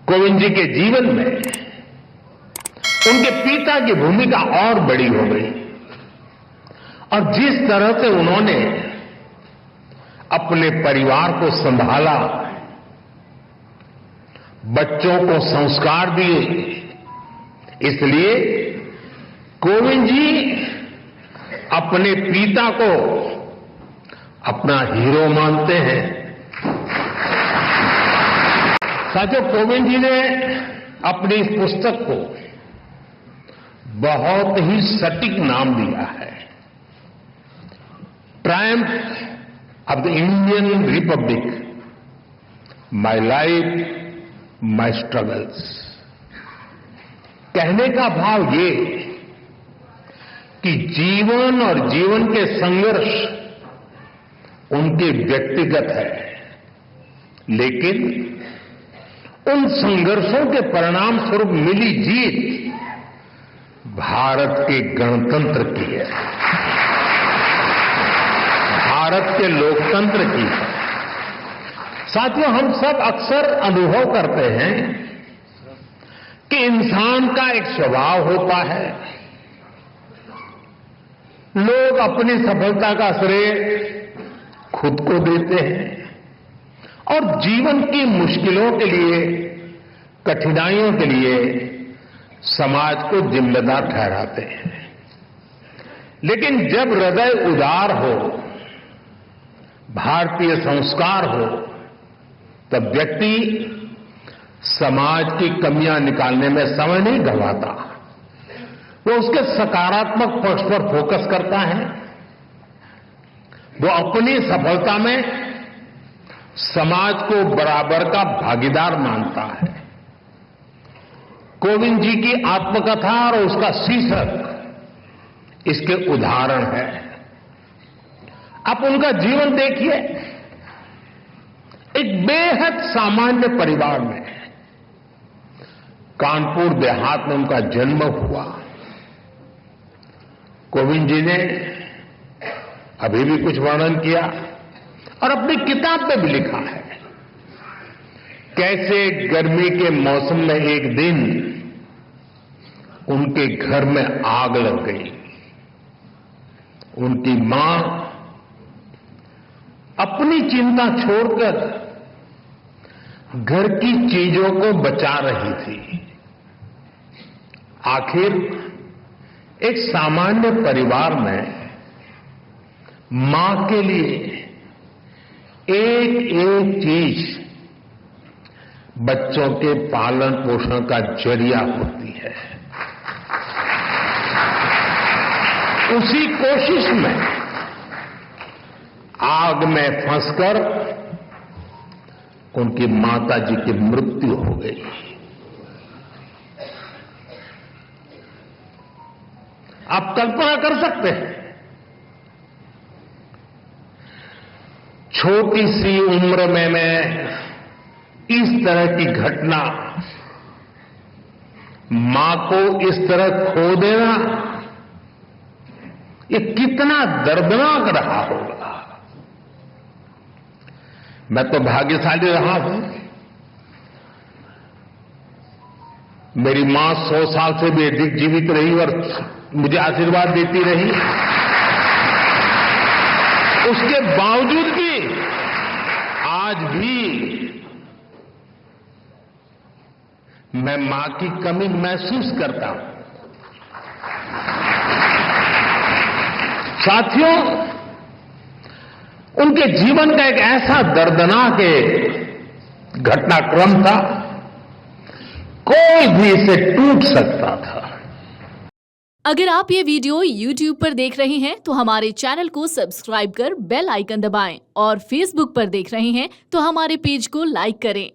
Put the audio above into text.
कोविंद जी के जीवन में उनके पिता की भूमिका और बड़ी हो गई और जिस तरह से उन्होंने अपने परिवार को संभाला, बच्चों को संस्कार दिए, इसलिए कोविंद जी अपने पिता को अपना हीरो मानते हैं। साथियों, कोविंद जी ने अपनी इस पुस्तक को बहुत ही सटीक नाम दिया है, Triumph of the Indian Republic, my life my struggles. कहने का भाव ये कि जीवन और जीवन के संघर्ष उनके व्यक्तिगत है, लेकिन उन संघर्षों के परिणाम स्वरूप मिली जीत भारत के गणतंत्र की है, भारत के लोकतंत्र की है। साथियों, हम सब अक्सर अनुभव करते हैं कि इंसान का एक स्वभाव होता है, लोग अपनी सफलता का श्रेय खुद को देते हैं और जीवन की मुश्किलों के लिए, कठिनाइयों के लिए समाज को जिम्मेदार ठहराते हैं। लेकिन जब हृदय उदार हो, भारतीय संस्कार हो, तब व्यक्ति समाज की कमियां निकालने में समय नहीं गंवाता, वो उसके सकारात्मक पक्ष पर फोकस करता है, वो अपनी सफलता में समाज को बराबर का भागीदार मानता है। कोविंद जी की आत्मकथा और उसका शीर्षक इसके उदाहरण है। आप उनका जीवन देखिए, एक बेहद सामान्य परिवार में, कानपुर देहात में उनका जन्म हुआ। कोविंद जी ने अभी भी कुछ वर्णन किया और अपनी किताब में भी लिखा है कैसे गर्मी के मौसम में एक दिन उनके घर में आग लग गई। उनकी मां अपनी चिंता छोड़कर घर की चीजों को बचा रही थी। आखिर एक सामान्य परिवार में मां के लिए एक एक चीज बच्चों के पालन पोषण का जरिया होती है। उसी कोशिश में आग में फंसकर उनकी माता जी की मृत्यु हो गई। आप कल्पना कर सकते हैं, छोटी सी उम्र में मैं इस तरह की घटना, मां को इस तरह खो देना, ये कितना दर्दनाक रहा होगा। मैं तो भाग्यशाली रहा हूं, मेरी मां 100 साल से भी अधिक जीवित रही और मुझे आशीर्वाद देती रही। उसके बावजूद भी आज भी मैं मां की कमी महसूस करता हूं। साथियों, उनके जीवन का एक ऐसा दर्दनाक घटनाक्रम था, कोई भी इसे टूट सकता था। अगर आप ये वीडियो YouTube पर देख रहे हैं तो हमारे चैनल को सब्सक्राइब कर बेल आइकन दबाएं और Facebook पर देख रहे हैं तो हमारे पेज को लाइक करें।